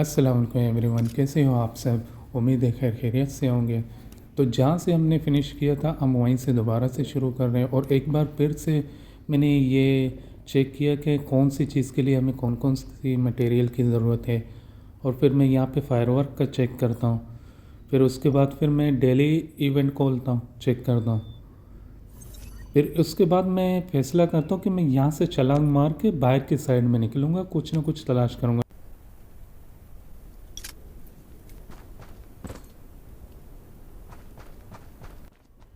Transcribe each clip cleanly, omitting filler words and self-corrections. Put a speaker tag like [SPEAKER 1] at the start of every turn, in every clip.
[SPEAKER 1] अस्सलाम वालेकुम एवरीवन, कैसे हो आप सब। उम्मीद है खैर खैरियत से होंगे। तो जहाँ से हमने फ़िनिश किया था हम वहीं से दोबारा से शुरू कर रहे हैं और एक बार फिर से मैंने ये चेक किया कि कौन सी चीज़ के लिए हमें कौन कौन सी मटेरियल की ज़रूरत है। और फिर मैं यहाँ पे फायरवर्क का चेक करता हूँ। फिर उसके बाद फिर मैं डेली इवेंट खोलता हूँ, चेक करता हूँ। फिर उसके बाद मैं फ़ैसला करता हूँ कि मैं यहाँ से छलांग मार के बाहर की साइड में निकलूँगा, कुछ ना कुछ तलाश करूँगा।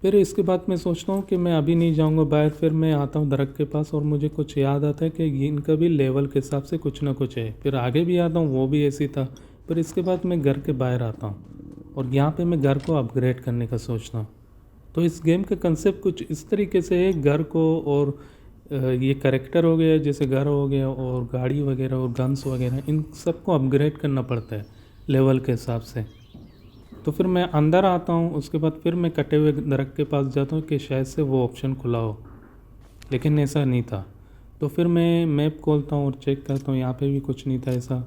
[SPEAKER 1] फिर इसके बाद मैं सोचता हूँ कि मैं अभी नहीं जाऊँगा बाहर। फिर मैं आता हूँ दरख्त के पास और मुझे कुछ याद आता है कि इनका भी लेवल के हिसाब से कुछ ना कुछ है। फिर आगे भी आता हूँ, वो भी ऐसी था। फिर इसके बाद मैं घर के बाहर आता हूँ और यहाँ पे मैं घर को अपग्रेड करने का सोचता हूँ। तो इस गेम का कंसेप्ट कुछ इस तरीके से है, घर को और ये करेक्टर हो गया, जैसे घर हो गया और गाड़ी वगैरह और गन्स वगैरह, इन सबको अपग्रेड करना पड़ता है लेवल के हिसाब से। तो फिर मैं अंदर आता हूँ, उसके बाद फिर मैं कटे हुए दरख्त के पास जाता हूँ कि शायद से वो ऑप्शन खुला हो, लेकिन ऐसा नहीं था। तो फिर मैं मैप खोलता हूँ और चेक करता हूँ, यहाँ पे भी कुछ नहीं था ऐसा।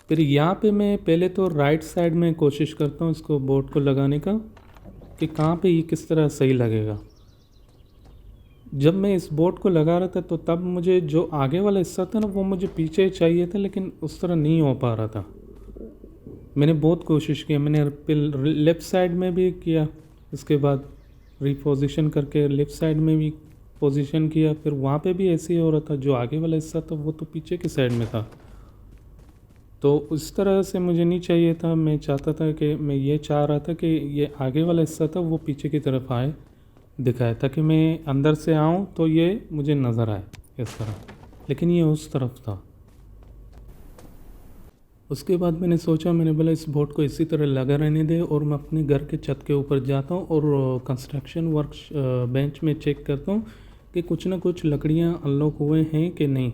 [SPEAKER 1] फिर यहाँ पे मैं पहले तो राइट साइड में कोशिश करता हूँ इसको बोर्ड को लगाने का, कि कहाँ पे ये किस तरह सही लगेगा। जब मैं इस बोर्ड को लगा रहा था तो तब मुझे जो आगे वाला हिस्सा था ना, वो मुझे पीछे चाहिए था, लेकिन उस तरह नहीं हो पा रहा था। मैंने बहुत कोशिश की, मैंने लेफ़्ट साइड में भी किया, इसके बाद रिपोजिशन करके लेफ़्ट साइड में भी पोजीशन किया, फिर वहाँ पे भी ऐसे ही हो रहा था। जो आगे वाला हिस्सा था वो तो पीछे की साइड में था। तो उस तरह से मुझे नहीं चाहिए था। मैं चाहता था कि मैं ये चाह रहा था कि ये आगे वाला हिस्सा था वो पीछे की तरफ आए, दिखाए, ताकि मैं अंदर से आऊँ तो ये मुझे नज़र आए इस तरह, लेकिन ये उस तरफ था। उसके बाद मैंने सोचा, मैंने बोला इस बोर्ड को इसी तरह लगा रहने दे और मैं अपने घर के छत के ऊपर जाता हूँ और कंस्ट्रक्शन वर्क बेंच में चेक करता हूँ कि कुछ ना कुछ लकड़ियाँ अनलॉक हुए हैं कि नहीं।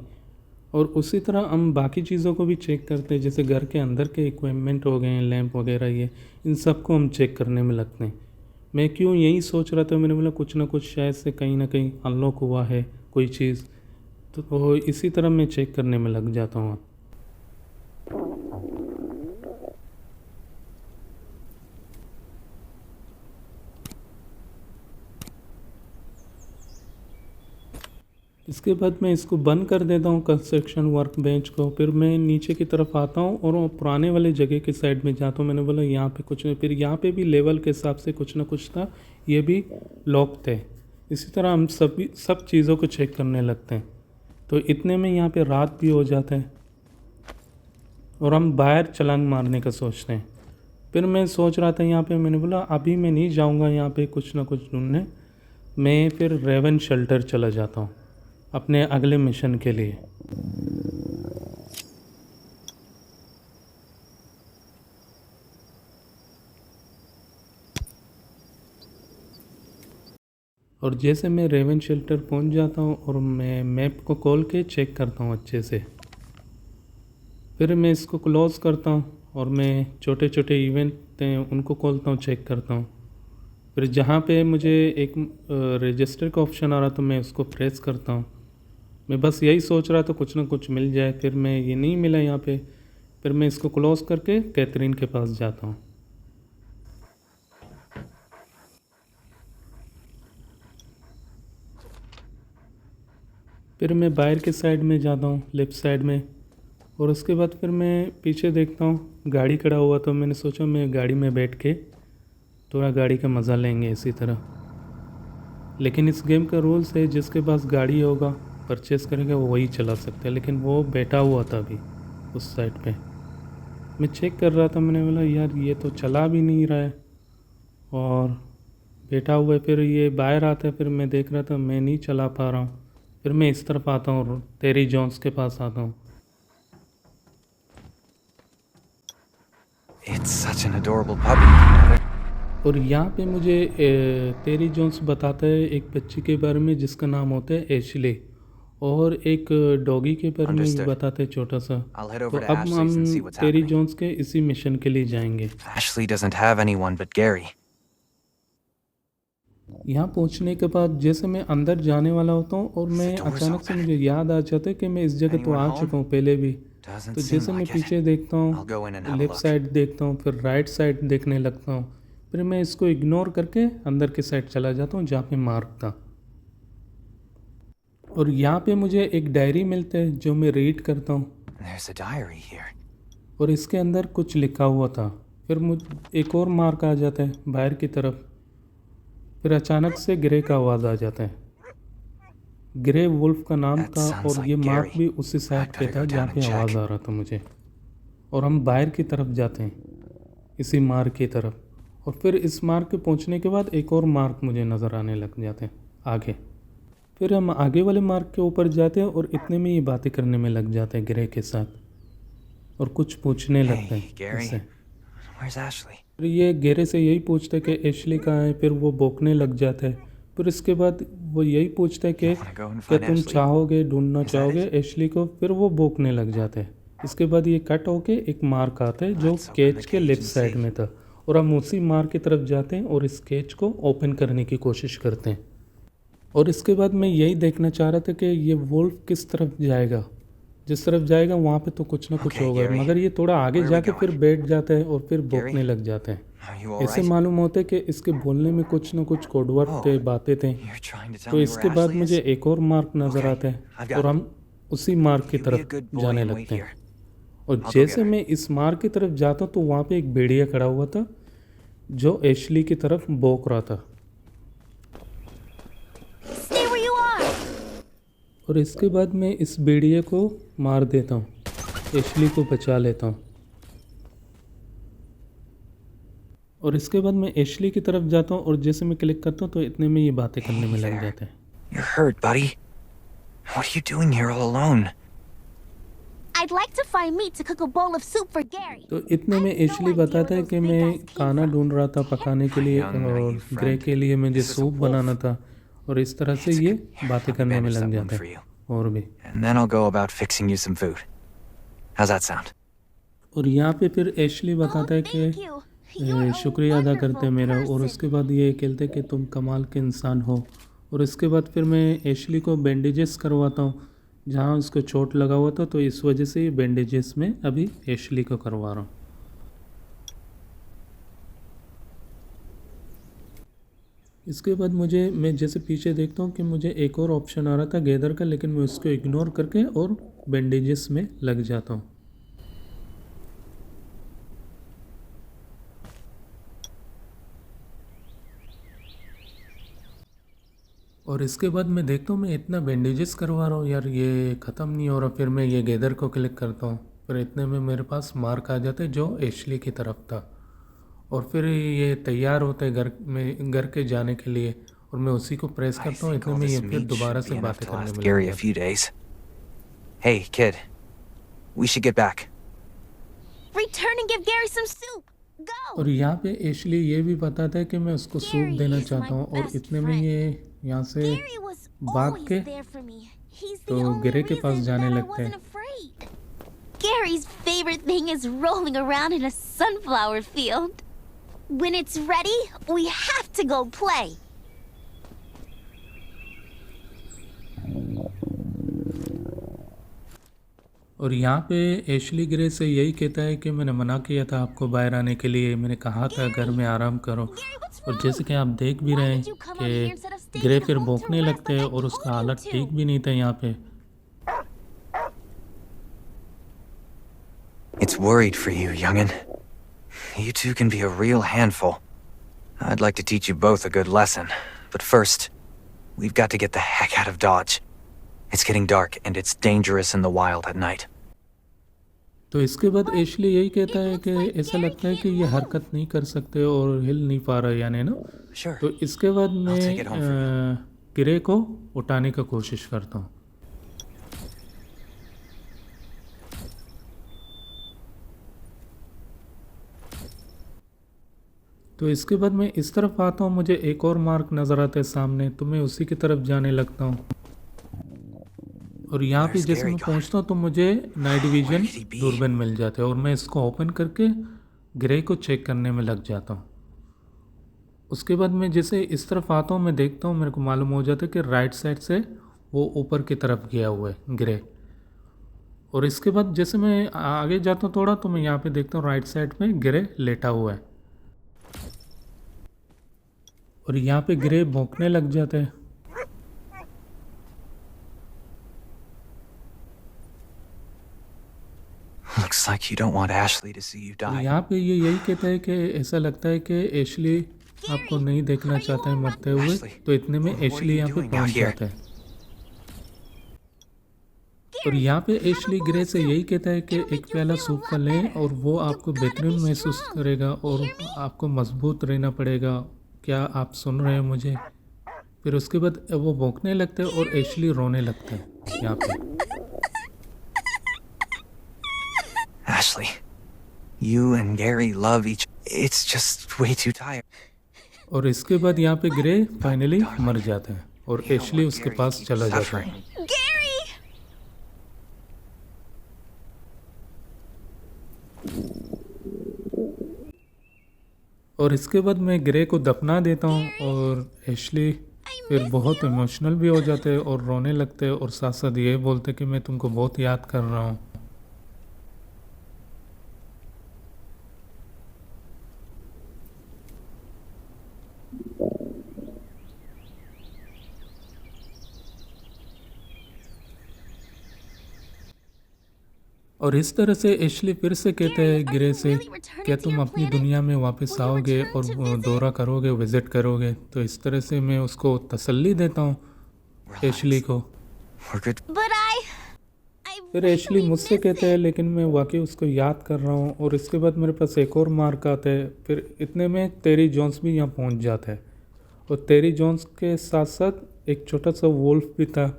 [SPEAKER 1] और उसी तरह हम बाकी चीज़ों को भी चेक करते हैं, जैसे घर के अंदर के इक्विपमेंट हो गए हैं, लैंप वगैरह, ये इन सब को हम चेक करने में लगते हैं। मैं क्यों यही सोच रहा था, मैंने बोला कुछ ना कुछ शायद से कहीं ना कहीं अनलॉक हुआ है कोई चीज़, तो इसी तरह मैं चेक करने में लग जाता हूँ। इसके बाद मैं इसको बंद कर देता हूँ कंस्ट्रक्शन वर्क बेंच को। फिर मैं नीचे की तरफ आता हूँ और वो पुराने वाले जगह के साइड में जाता हूँ। मैंने बोला यहाँ पे कुछ नहीं, फिर यहाँ पे भी लेवल के हिसाब से कुछ ना कुछ था, ये भी लॉक थे। इसी तरह हम सब चीज़ों को चेक करने लगते हैं। तो इतने में यहाँ पे रात भी हो जाता है और हम बाहर छलांग मारने का सोचते हैं। फिर मैं सोच रहा था यहाँ पे, मैंने बोला अभी मैं नहीं जाऊँगा यहाँ पे कुछ ना कुछ ढूंढने। मैं फिर रेवन शेल्टर चला जाता हूँ अपने अगले मिशन के लिए। और जैसे मैं रेवन शेल्टर पहुंच जाता हूं और मैं मैप को खोल के चेक करता हूं अच्छे से, फिर मैं इसको क्लोज़ करता हूं और मैं छोटे छोटे इवेंट हैं उनको खोलता हूं, चेक करता हूं। फिर जहां पे मुझे एक रजिस्टर का ऑप्शन आ रहा तो मैं उसको प्रेस करता हूं। मैं बस यही सोच रहा था कुछ ना कुछ मिल जाए, फिर मैं ये नहीं मिला यहाँ पे। फिर मैं इसको क्लोज़ करके कैथरीन के पास जाता हूँ। फिर मैं बाहर के साइड में जाता हूँ, लेफ़्ट साइड में, और उसके बाद फिर मैं पीछे देखता हूँ गाड़ी खड़ा हुआ, तो मैंने सोचा मैं गाड़ी में बैठ के थोड़ा गाड़ी का मज़ा लेंगे इसी तरह। लेकिन इस गेम का रूल्स है जिसके पास गाड़ी होगा, परचेस करेगा, वो वही चला सकता है, लेकिन वो बैठा हुआ था अभी उस साइड पे। मैं चेक कर रहा था, मैंने बोला यार ये तो चला भी नहीं रहा है। और बैठा हुआ है, फिर ये बाहर आता है, फिर मैं देख रहा था मैं नहीं चला पा रहा हूँ, फिर मैं इस तरफ आता हूँ और टेरी जॉन्स के पास आता हूँ।
[SPEAKER 2] It's such an adorable puppy.
[SPEAKER 1] और यहाँ पे मुझे टेरी जॉन्स बताता है एक बच्ची के बारे में जिसका नाम होता है एशले, और एक डॉगी के बारे में भी
[SPEAKER 2] Understood.
[SPEAKER 1] बताते हैं छोटा सा।
[SPEAKER 2] I'll head
[SPEAKER 1] तो
[SPEAKER 2] over to
[SPEAKER 1] अब
[SPEAKER 2] Ashley's
[SPEAKER 1] हम
[SPEAKER 2] and see what's
[SPEAKER 1] टेरी
[SPEAKER 2] happening.
[SPEAKER 1] जॉन्स के इसी मिशन के लिए जाएंगे।
[SPEAKER 2] Ashley doesn't have anyone but Gary.
[SPEAKER 1] यहाँ पहुँचने के बाद जैसे मैं अंदर जाने वाला होता हूँ और मैं
[SPEAKER 2] door's
[SPEAKER 1] अचानक से
[SPEAKER 2] open.
[SPEAKER 1] मुझे याद आ जाता है कि मैं इस जगह तो
[SPEAKER 2] Anyone
[SPEAKER 1] आ
[SPEAKER 2] home?
[SPEAKER 1] चुका हूँ पहले भी।
[SPEAKER 2] Doesn't
[SPEAKER 1] तो
[SPEAKER 2] seem
[SPEAKER 1] जैसे मैं
[SPEAKER 2] like it.
[SPEAKER 1] पीछे देखता
[SPEAKER 2] I'll go
[SPEAKER 1] हूँ,
[SPEAKER 2] in and have a
[SPEAKER 1] left
[SPEAKER 2] look.
[SPEAKER 1] Side देखता हूँ, फिर राइट साइड देखने लगता हूँ, फिर मैं इसको इग्नोर करके अंदर की साइड चला जाता हूँ जहाँ पे मार्क था। और यहाँ पे मुझे एक डायरी मिलता है जो मैं रीड करता हूँ,
[SPEAKER 2] There's a diary here.
[SPEAKER 1] और इसके अंदर कुछ लिखा हुआ था। फिर मुझ एक और मार्क आ जाता है बाहर की तरफ, फिर अचानक से ग्रे का आवाज़ आ जाता है। ग्रे वुल्फ का नाम
[SPEAKER 2] That
[SPEAKER 1] था,
[SPEAKER 2] sounds
[SPEAKER 1] और ये
[SPEAKER 2] like
[SPEAKER 1] मार्क
[SPEAKER 2] Gary.
[SPEAKER 1] भी उसी साइड
[SPEAKER 2] I'd
[SPEAKER 1] पे
[SPEAKER 2] better
[SPEAKER 1] था
[SPEAKER 2] go
[SPEAKER 1] जहाँ
[SPEAKER 2] down
[SPEAKER 1] पे
[SPEAKER 2] and
[SPEAKER 1] आवाज़
[SPEAKER 2] check.
[SPEAKER 1] आ रहा था मुझे। और हम बाहर की तरफ जाते हैं, इसी मार्क की तरफ, और फिर इस मार्क पे पहुँचने के बाद एक और मार्क मुझे नज़र आने लग जाते हैं आगे। फिर हम आगे वाले मार्क के ऊपर जाते हैं और इतने में ये बातें करने में लग जाते हैं ग्रे के साथ, और कुछ पूछने लगते
[SPEAKER 2] Hey,
[SPEAKER 1] हैं
[SPEAKER 2] Gary.
[SPEAKER 1] इससे।
[SPEAKER 2] Where's Ashley?
[SPEAKER 1] फिर ये गेरे से यही पूछता है कि एशली कहाँ है, फिर वो भौंकने लग जाता है। फिर इसके बाद वो यही पूछता है कि
[SPEAKER 2] Wanna go and
[SPEAKER 1] क्या
[SPEAKER 2] find
[SPEAKER 1] तुम
[SPEAKER 2] Ashley?
[SPEAKER 1] चाहोगे, ढूंढना
[SPEAKER 2] Is that
[SPEAKER 1] चाहोगे
[SPEAKER 2] it?
[SPEAKER 1] एशली को। फिर वो भौंकने लग जाता है। इसके बाद ये कट होके एक मार्क आता है जो
[SPEAKER 2] Let's open
[SPEAKER 1] केज
[SPEAKER 2] the
[SPEAKER 1] के
[SPEAKER 2] cage
[SPEAKER 1] left
[SPEAKER 2] and
[SPEAKER 1] side
[SPEAKER 2] see.
[SPEAKER 1] में था, और हम उसी मार्क की तरफ जाते हैं और इस केज को ओपन करने की कोशिश करते हैं। और इसके बाद मैं यही देखना चाह रहा था कि ये वुल्फ किस तरफ जाएगा। जिस तरफ जाएगा वहाँ पे तो कुछ ना कुछ
[SPEAKER 2] Okay,
[SPEAKER 1] होगा,
[SPEAKER 2] Gary.
[SPEAKER 1] मगर ये थोड़ा आगे
[SPEAKER 2] Where are we
[SPEAKER 1] जाके फिर
[SPEAKER 2] going?
[SPEAKER 1] बैठ जाता है और फिर
[SPEAKER 2] Gary?
[SPEAKER 1] भौंकने लग जाते हैं।
[SPEAKER 2] Are you all
[SPEAKER 1] ऐसे
[SPEAKER 2] right?
[SPEAKER 1] मालूम होता है कि इसके बोलने में कुछ ना कुछ कोडवर्ड
[SPEAKER 2] Oh,
[SPEAKER 1] थे, बातें थे।
[SPEAKER 2] You're trying to tell
[SPEAKER 1] तो
[SPEAKER 2] me
[SPEAKER 1] इसके
[SPEAKER 2] where
[SPEAKER 1] बाद
[SPEAKER 2] Ashley
[SPEAKER 1] मुझे
[SPEAKER 2] is?
[SPEAKER 1] एक और मार्क नज़र
[SPEAKER 2] Okay,
[SPEAKER 1] आता
[SPEAKER 2] I've
[SPEAKER 1] है
[SPEAKER 2] got
[SPEAKER 1] और
[SPEAKER 2] it.
[SPEAKER 1] हम उसी मार्क की
[SPEAKER 2] You be a
[SPEAKER 1] तरफ
[SPEAKER 2] good boy
[SPEAKER 1] जाने
[SPEAKER 2] and wait
[SPEAKER 1] लगते हैं।
[SPEAKER 2] here.
[SPEAKER 1] और
[SPEAKER 2] I'll go
[SPEAKER 1] जैसे
[SPEAKER 2] get her.
[SPEAKER 1] मैं इस मार्क की तरफ जाता तो वहाँ पे एक भेड़िया खड़ा हुआ था जो एशली की तरफ भौंक रहा था।
[SPEAKER 3] Stay where you are!
[SPEAKER 1] और इसके बाद मैं इस भेड़िए को मार देता हूँ, एशली को बचा लेता हूँ। और इसके बाद मैं एशली की तरफ जाता हूँ और जैसे मैं क्लिक करता हूँ तो इतने में ये बातें करने में
[SPEAKER 2] Hey
[SPEAKER 1] लग
[SPEAKER 2] there.
[SPEAKER 1] जाते हैं।
[SPEAKER 2] You're hurt, buddy. What are you doing here all alone?
[SPEAKER 3] I'd like to find meat to cook a bowl of soup for Gary.
[SPEAKER 1] तो इतने में
[SPEAKER 3] I have no
[SPEAKER 1] Ashley
[SPEAKER 3] idea
[SPEAKER 1] बताता
[SPEAKER 3] where
[SPEAKER 1] है
[SPEAKER 3] those
[SPEAKER 1] कि
[SPEAKER 3] big
[SPEAKER 1] मैं
[SPEAKER 3] guys came
[SPEAKER 1] खाना
[SPEAKER 3] from.
[SPEAKER 1] ढूंढ रहा था पकाने के लिए,
[SPEAKER 2] young,
[SPEAKER 1] और
[SPEAKER 2] naive friend.
[SPEAKER 1] ग्रे के लिए मुझे
[SPEAKER 2] This is a
[SPEAKER 1] soup
[SPEAKER 2] wolf.
[SPEAKER 1] बनाना था, और इस तरह से
[SPEAKER 2] It's
[SPEAKER 1] ये
[SPEAKER 2] good. Here,
[SPEAKER 1] बातें
[SPEAKER 2] let me
[SPEAKER 1] करने में
[SPEAKER 2] bandage
[SPEAKER 1] लग
[SPEAKER 2] that wound
[SPEAKER 1] जाते
[SPEAKER 2] for
[SPEAKER 1] हैं।
[SPEAKER 2] you.
[SPEAKER 1] और भी,
[SPEAKER 2] And then I'll go about fixing you some food. How's that sound?
[SPEAKER 1] और यहाँ पे फिर एशली
[SPEAKER 3] Oh,
[SPEAKER 1] बताता है कि
[SPEAKER 3] thank you. You're a
[SPEAKER 1] शुक्रिया अदा करते हैं
[SPEAKER 3] wonderful
[SPEAKER 1] मेरा, और
[SPEAKER 3] person.
[SPEAKER 1] उसके बाद ये कहते हैं कि तुम कमाल के इंसान हो। और इसके बाद फिर मैं एशली को बैंडेजेस करवाता हूँ जहाँ उसको चोट लगा हुआ था, तो इस वजह से ये बैंडेजेस में अभी एशली को करवा रहा हूँ। इसके बाद मैं जैसे पीछे देखता हूँ कि मुझे एक और ऑप्शन आ रहा था गैदर का, लेकिन मैं उसको इग्नोर करके और बैंडेजेस में लग जाता हूँ। और इसके बाद मैं देखता हूँ मैं इतना बैंडेजेस करवा रहा हूँ यार, ये ख़त्म नहीं हो रहा। फिर मैं ये गैदर को क्लिक करता हूँ, फिर इतने में मेरे पास मार्क आ जाता है जो एशली की तरफ था, और फिर ये तैयार होता है घर के जाने के लिए, और मैं उसी को प्रेस
[SPEAKER 2] I
[SPEAKER 1] करता हूँ।
[SPEAKER 2] think
[SPEAKER 1] इतने
[SPEAKER 2] all
[SPEAKER 1] में ये
[SPEAKER 2] this
[SPEAKER 1] फिर
[SPEAKER 2] meat
[SPEAKER 1] दोबारा
[SPEAKER 2] should
[SPEAKER 1] से
[SPEAKER 2] be enough
[SPEAKER 1] बातें
[SPEAKER 2] to
[SPEAKER 1] करने
[SPEAKER 2] last
[SPEAKER 1] में लग
[SPEAKER 2] Gary a
[SPEAKER 1] जाता
[SPEAKER 2] few days. Hey, kid. We should get back.
[SPEAKER 3] Return and give Gary some soup.
[SPEAKER 1] है।
[SPEAKER 3] Go!
[SPEAKER 1] और यहाँ पे एशली ये भी बताता है कि मैं उसको सूप
[SPEAKER 3] Gary
[SPEAKER 1] देना
[SPEAKER 3] is
[SPEAKER 1] चाहता
[SPEAKER 3] my
[SPEAKER 1] हूँ, और
[SPEAKER 3] best
[SPEAKER 1] इतने में
[SPEAKER 3] friend.
[SPEAKER 1] ये यहाँ से
[SPEAKER 3] Gary was
[SPEAKER 1] भाग
[SPEAKER 3] always
[SPEAKER 1] के
[SPEAKER 3] there for me. He's the
[SPEAKER 1] तो
[SPEAKER 3] only
[SPEAKER 1] गिरे के पास
[SPEAKER 3] reason
[SPEAKER 1] जाने
[SPEAKER 3] that I
[SPEAKER 1] लगते हैं।
[SPEAKER 3] wasn't afraid. Gary's favorite thing is rolling around in a sunflower field. When it's ready, we have to go play.
[SPEAKER 1] और यहाँ पे एशली ग्रे से यही कहता है कि मैंने मना किया था आपको बाहर आने के लिए, मैंने कहा था घर में आराम करो।
[SPEAKER 3] Gary, what's
[SPEAKER 1] और
[SPEAKER 3] wrong?
[SPEAKER 1] जैसे कि आप देख भी रहे
[SPEAKER 3] Why
[SPEAKER 1] हैं
[SPEAKER 3] did you come out here instead of
[SPEAKER 1] कि
[SPEAKER 3] staying
[SPEAKER 1] ग्रे
[SPEAKER 3] at
[SPEAKER 1] फिर
[SPEAKER 3] home to
[SPEAKER 1] भौंकने
[SPEAKER 3] rest
[SPEAKER 1] लगते
[SPEAKER 3] like
[SPEAKER 1] हैं
[SPEAKER 3] I
[SPEAKER 1] और उसका
[SPEAKER 3] told you
[SPEAKER 1] हालत
[SPEAKER 3] to?
[SPEAKER 1] ठीक भी नहीं था यहाँ पे।
[SPEAKER 2] It's worried for you, youngin. You two can be a real handful. I'd like to teach you both a good lesson. But first, we've got to get the heck out of Dodge. It's getting dark, and it's dangerous in the wild at night.
[SPEAKER 1] तो इसके बाद Ashley यही कहता है कि ऐसा लगता है कि ये हरकत नहीं कर सकते और हिल नहीं पा रहा, यानी ना।
[SPEAKER 2] Sure.
[SPEAKER 1] तो इसके बाद मैं
[SPEAKER 2] take it home for
[SPEAKER 1] गिरे को उठाने का कोशिश करता हूँ। तो इसके बाद मैं इस तरफ आता हूँ, मुझे एक और मार्क नज़र आता है सामने, तो मैं उसी की तरफ जाने लगता हूँ। और यहाँ पे
[SPEAKER 2] Where's
[SPEAKER 1] जैसे
[SPEAKER 2] Gary
[SPEAKER 1] मैं
[SPEAKER 2] gone?
[SPEAKER 1] पहुँचता हूँ तो मुझे night vision
[SPEAKER 2] Where could he be?
[SPEAKER 1] दूरबीन मिल जाता है और मैं इसको ओपन करके ग्रे को चेक करने में लग जाता हूँ। उसके बाद मैं जैसे इस तरफ आता हूँ, मैं देखता हूँ, मेरे को मालूम हो जाता है कि राइट साइड से वो ऊपर की तरफ गया हुआ है ग्रे। और इसके बाद जैसे मैं आगे जाता हूँ थोड़ा, तो मैं यहाँ पे देखता हूँ राइट साइड में ग्रे लेटा हुआ है और यहाँ पे ग्रे भौंकने लग जाता है।
[SPEAKER 2] Looks like you don't want Ashley to see you
[SPEAKER 1] और
[SPEAKER 2] die.
[SPEAKER 1] यहाँ पे ये यही कहता है कि ऐसा लगता है कि एशली आपको नहीं देखना चाहता है मरते हुए।
[SPEAKER 2] Ashley,
[SPEAKER 1] तो इतने में
[SPEAKER 2] what are
[SPEAKER 1] एशली
[SPEAKER 2] you
[SPEAKER 1] यहाँ पे
[SPEAKER 2] doing out
[SPEAKER 1] पहुँच
[SPEAKER 2] here?
[SPEAKER 1] जाता है और यहाँ पे एशली ग्रे से यही कहता है कि एक प्याला सूप का लें और वो आपको बेहतरीन महसूस करेगा और आपको मजबूत रहना पड़ेगा। क्या आप सुन रहे हैं मुझे? फिर उसके बाद वो भौंकने लगता है और एशली रोने लगता है यहाँ पे।
[SPEAKER 2] Ashley, you and Gary love each. It's just way too tired.
[SPEAKER 1] और इसके बाद यहाँ पे ग्रे फाइनली मर जाता है और
[SPEAKER 2] You don't
[SPEAKER 1] एशली
[SPEAKER 2] want
[SPEAKER 1] उसके
[SPEAKER 2] Gary to
[SPEAKER 1] पास
[SPEAKER 2] keep
[SPEAKER 1] चला जाता
[SPEAKER 2] suffering.
[SPEAKER 1] है।
[SPEAKER 3] Gary!
[SPEAKER 1] और इसके बाद मैं ग्रे को दफना देता हूँ और एशली फिर बहुत इमोशनल भी हो जाते हैं और रोने लगते हैं और साथ साथ ये बोलते कि मैं तुमको बहुत याद कर रहा हूँ। और इस तरह से एशली फिर से कहते हैं ग्रे से, क्या तुम अपनी दुनिया में वापस आओगे और दौरा करोगे, विजिट करोगे? तो इस तरह से मैं उसको तसल्ली देता हूँ एशली को।
[SPEAKER 2] We're good.
[SPEAKER 3] But I
[SPEAKER 1] फिर एशली
[SPEAKER 3] really
[SPEAKER 1] मुझसे
[SPEAKER 3] miss
[SPEAKER 1] कहते
[SPEAKER 3] it.
[SPEAKER 1] हैं लेकिन मैं वाकई उसको याद कर रहा हूँ। और इसके बाद मेरे पास एक और मार्क आता है। फिर इतने में टेरी जॉन्स भी यहाँ पहुँच जाता है और टेरी जॉन्स के साथ साथ एक छोटा सा वुल्फ भी था।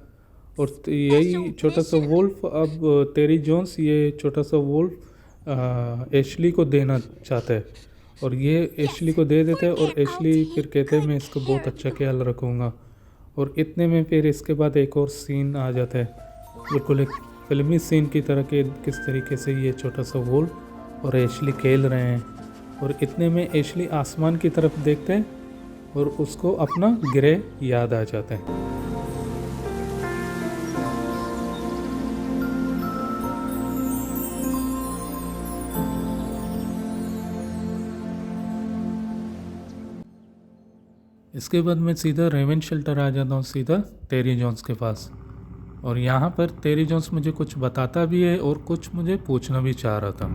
[SPEAKER 1] और यही छोटा सा वुल्फ अब टेरी जॉन्स ये छोटा सा वुल्फ एशली को देना चाहता है और ये एशली को दे देता है और एशली फिर कहते हैं मैं इसको बहुत अच्छा ख्याल रखूँगा। और इतने में फिर इसके बाद एक और सीन आ जाता है, बिल्कुल एक फिल्मी सीन की तरह के, किस तरीके से ये छोटा सा वुल्फ और एशली खेल रहे हैं। और इतने में एशली आसमान की तरफ देखते हैं और उसको अपना ग्रे याद आ जाता है। इसके बाद मैं सीधा रेवन शेल्टर आ जाता हूँ, सीधा टेरी जॉन्स के पास। और यहाँ पर टेरी जॉन्स मुझे कुछ बताता भी है और कुछ मुझे पूछना भी चाह रहा था।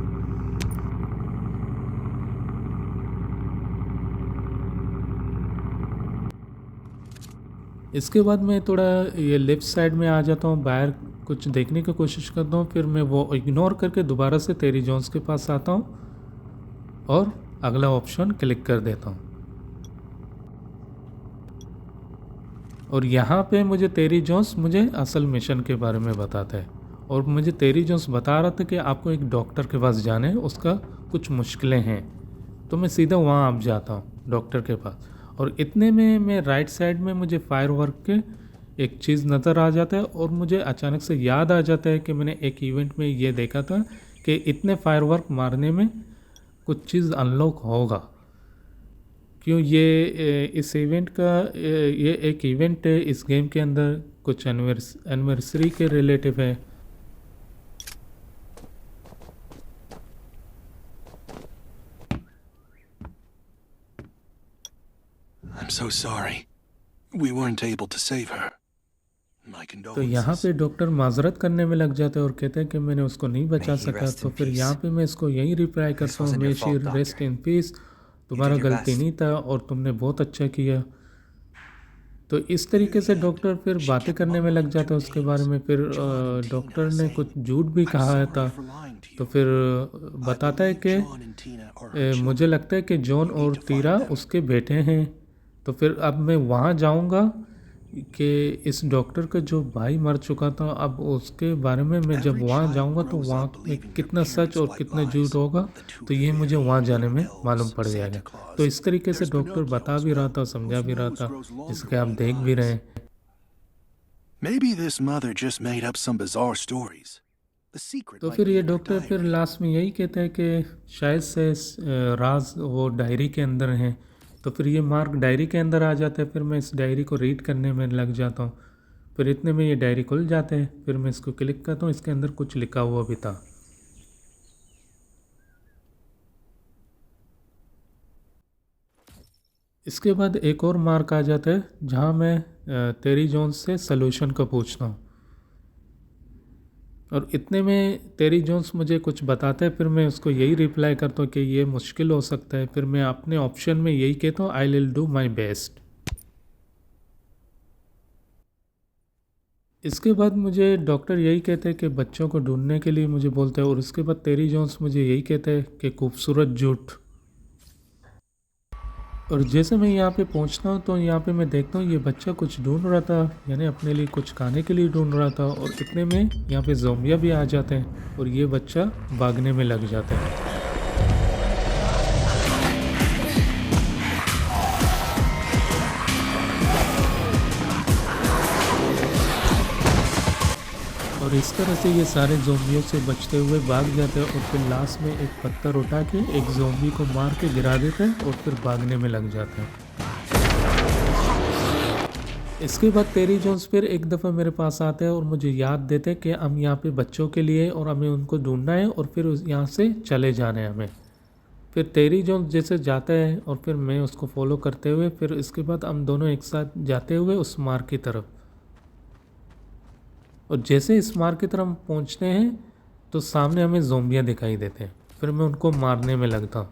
[SPEAKER 1] इसके बाद मैं थोड़ा ये लेफ़्ट साइड में आ जाता हूँ, बाहर कुछ देखने की कोशिश करता हूँ। फिर मैं वो इग्नोर करके दोबारा से टेरी जॉन्स के पास आता हूँ और अगला ऑप्शन क्लिक कर देता हूँ। और यहाँ पे मुझे टेरी जॉन्स मुझे असल मिशन के बारे में बताता है और मुझे टेरी जॉन्स बता रहा था कि आपको एक डॉक्टर के पास जाना है, उसका कुछ मुश्किलें हैं। तो मैं सीधा वहाँ अब जाता हूँ डॉक्टर के पास। और इतने में मैं राइट साइड में मुझे फायरवर्क के एक चीज़ नज़र आ जाता है और मुझे अचानक से याद आ जाता है कि मैंने एक इवेंट में ये देखा था कि इतने फायरवर्क मारने में कुछ चीज़ अनलॉक होगा। क्यों ये इस इवेंट का ये एक इवेंट है इस गेम के अंदर, कुछ एनिवर्सरी के रिलेटिव है।
[SPEAKER 4] I'm so sorry. We weren't able to save her. My
[SPEAKER 1] तो यहाँ
[SPEAKER 4] condolences.
[SPEAKER 1] पे डॉक्टर माजरत करने में लग जाते हैं और कहते हैं कि मैंने उसको नहीं बचा
[SPEAKER 2] May he
[SPEAKER 1] सका।
[SPEAKER 2] rest
[SPEAKER 1] तो
[SPEAKER 2] in
[SPEAKER 1] फिर
[SPEAKER 2] peace.
[SPEAKER 1] यहाँ पे मैं इसको यही रिप्लाई करता हूँ,
[SPEAKER 2] wasn't
[SPEAKER 1] may
[SPEAKER 2] your
[SPEAKER 1] she
[SPEAKER 2] fault,
[SPEAKER 1] rest
[SPEAKER 2] doctor.
[SPEAKER 1] In peace. तुम्हारा
[SPEAKER 2] did your
[SPEAKER 1] गलती
[SPEAKER 2] best.
[SPEAKER 1] नहीं था और तुमने बहुत अच्छा किया। तो इस तरीके से डॉक्टर फिर बातें करने में लग जाता है उसके बारे में। फिर डॉक्टर ने कुछ झूठ भी कहा था। तो फिर बताता है कि मुझे लगता है कि जॉन और तीरा उसके बेटे हैं। तो फिर अब मैं वहाँ जाऊँगा कि इस डॉक्टर का जो भाई मर चुका था, अब उसके बारे में मैं जब वहाँ जाऊँगा तो वहाँ में कितना सच और कितना झूठ होगा, तो ये मुझे वहाँ जाने में मालूम पड़ जाएगा। तो इस तरीके से डॉक्टर बता भी रहा था, समझा भी रहा था, जिसके आप देख भी रहे हैं।
[SPEAKER 4] Maybe this mother just made up some bizarre stories. The secret
[SPEAKER 1] तो
[SPEAKER 4] might
[SPEAKER 1] फिर
[SPEAKER 4] be
[SPEAKER 1] ये
[SPEAKER 4] in her
[SPEAKER 1] डॉक्टर फिर
[SPEAKER 4] diary.
[SPEAKER 1] लास्ट में यही कहता है कि शायद से राज वो डायरी के अंदर हैं। तो फिर ये मार्क डायरी के अंदर आ जाता है। फिर मैं इस डायरी को रीड करने में लग जाता हूँ। फिर इतने में ये डायरी खुल जाते हैं। फिर मैं इसको क्लिक करता हूँ, इसके अंदर कुछ लिखा हुआ भी था। इसके बाद एक और मार्क आ जाता है जहाँ मैं टेरी जोन्स से सलूशन का पूछता हूँ, और इतने में टेरी जोन्स मुझे कुछ बताता है। फिर मैं उसको यही रिप्लाई करता हूँ कि ये मुश्किल हो सकता है। फिर मैं अपने ऑप्शन में यही कहता हूँ, I will do my best. इसके बाद मुझे डॉक्टर यही कहते हैं कि बच्चों को ढूंढने के लिए मुझे बोलते हैं, और उसके बाद टेरी जोन्स मुझे यही कहते हैं कि खूबसूरत झूठ। और जैसे मैं यहाँ पे पहुँचता हूँ तो यहाँ पे मैं देखता हूँ ये बच्चा कुछ ढूंढ रहा था, यानी अपने लिए कुछ खाने के लिए ढूंढ रहा था। और इतने में यहाँ पे ज़ोंबिया भी आ जाते हैं और ये बच्चा भागने में लग जाता है। और इस तरह से ये सारे ज़ोंबियों से बचते हुए भाग जाते हैं। और फिर लास्ट में एक पत्थर उठा के एक ज़ोंबी को मार के गिरा देते हैं और फिर भागने में लग जाते हैं। इसके बाद टेरी जोन्स फिर एक दफ़ा मेरे पास आते हैं और मुझे याद देते हैं कि हम यहाँ पे बच्चों के लिए और हमें उनको ढूंढना है और फिर यहाँ से चले जाना है हमें। फिर टेरी जोन्स जैसे जाता है और फिर मैं उसको फॉलो करते हुए फिर इसके बाद हम दोनों एक साथ जाते हुए उस मार्ग की तरफ। और जैसे इस मार्ग की तरफ पहुंचते हैं तो सामने हमें ज़ोंबियाँ दिखाई देते हैं। फिर मैं उनको मारने में लगता हूँ।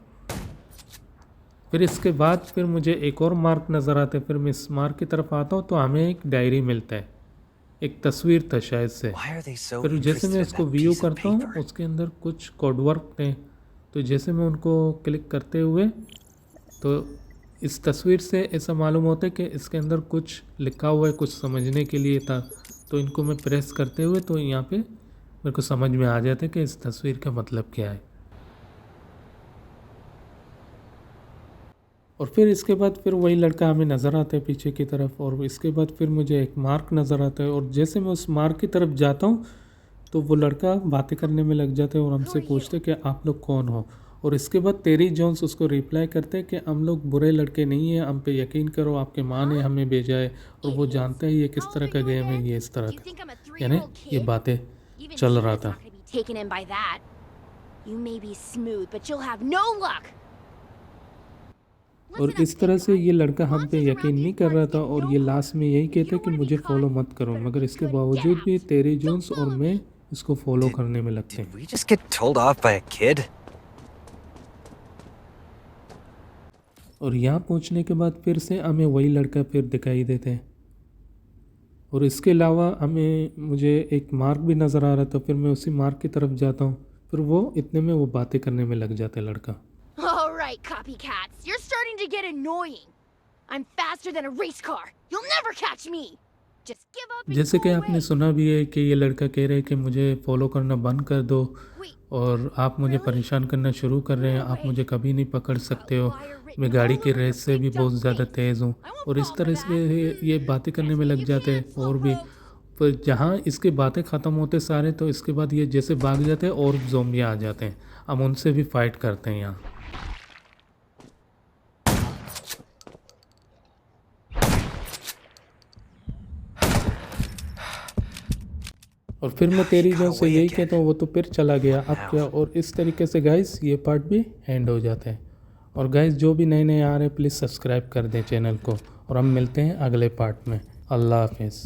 [SPEAKER 1] फिर इसके बाद फिर मुझे एक और मार्क नज़र आता है। फिर मैं इस मार्क की तरफ आता हूँ तो हमें एक डायरी मिलता है, एक तस्वीर था शायद से।
[SPEAKER 2] Why are they so
[SPEAKER 1] फिर जैसे
[SPEAKER 2] interested
[SPEAKER 1] मैं
[SPEAKER 2] in
[SPEAKER 1] इसको
[SPEAKER 2] that
[SPEAKER 1] व्यू
[SPEAKER 2] piece of
[SPEAKER 1] करता हूँ
[SPEAKER 2] paper?
[SPEAKER 1] उसके अंदर कुछ कोडवर्क थे। तो जैसे मैं उनको क्लिक करते हुए तो इस तस्वीर से ऐसा मालूम होता है कि इसके अंदर कुछ लिखा हुआ है, कुछ समझने के लिए था। तो इनको मैं प्रेस करते हुए तो यहाँ पे मेरे को समझ में आ जाता है कि इस तस्वीर का मतलब क्या है। और फिर इसके बाद फिर वही लड़का हमें नज़र आता है पीछे की तरफ। और इसके बाद फिर मुझे एक मार्क नज़र आता है और जैसे मैं उस मार्क की तरफ जाता हूँ तो वो लड़का बातें करने में लग जाता है और हमसे पूछते हैं कि आप लोग कौन हो। और इसके बाद टेरी जोन्स उसको रिप्लाई करते हैं कि हम लोग बुरे लड़के नहीं हैं, हम पे यकीन करो, आपके माँ ने हमें भेजा है। और वो जानते हैं ये किस तरह का गेम है, ये इस तरह का, यानी ये बातें चल रहा था।
[SPEAKER 5] Taken in by that. You may be smooth, but you'll have no luck.
[SPEAKER 1] और इस तरह से ये लड़का हम पे यकीन नहीं कर रहा था और ये लास्ट में यही कहता है कि मुझे फॉलो मत करो। मगर इसके बावजूद भी टेरी जोन्स और मैं इसको फॉलो करने में लगते हैं।
[SPEAKER 2] Did we just get told off by a kid?
[SPEAKER 1] और यहाँ पहुँचने के बाद फिर से हमें वही लड़का फिर दिखाई देते हैं। और इसके अलावा मुझे एक मार्क भी नज़र आ रहा था। फिर मैं उसी मार्क की तरफ जाता हूँ। फिर वो इतने में वो बातें करने में लग जाता है लड़का।
[SPEAKER 5] All right, copycats, you're starting to get annoying. I'm faster than a race car. You'll never catch me. Just give up and
[SPEAKER 1] जैसे
[SPEAKER 5] go
[SPEAKER 1] कि आपने
[SPEAKER 5] away.
[SPEAKER 1] सुना भी है कि ये लड़का कह रहे हैं कि मुझे फॉलो करना बंद कर दो
[SPEAKER 5] Wait,
[SPEAKER 1] और आप मुझे परेशान करना शुरू कर रहे हैं, आप मुझे कभी नहीं पकड़ सकते हो, मैं गाड़ी की रेस से भी बहुत ज़्यादा तेज़ हूँ। और इस तरह से ये बातें करने में लग जाते हैं। और भी फिर जहाँ इसकी बातें ख़त्म होते सारे तो इसके बाद ये जैसे भाग जाते हैं और ज़ोंबियाँ आ जाते हैं। हम उनसे भी फाइट करते हैं यहाँ। और फिर मैं टेरी जोन्स से यही कहता हूँ वो तो फिर चला गया, अब क्या। और इस तरीके से गाइस ये पार्ट भी एंड हो जाता है। और गाइस जो भी नए नए आ रहे हैं प्लीज़ सब्सक्राइब कर दें चैनल को। और हम मिलते हैं अगले पार्ट में। अल्लाह हाफिज़।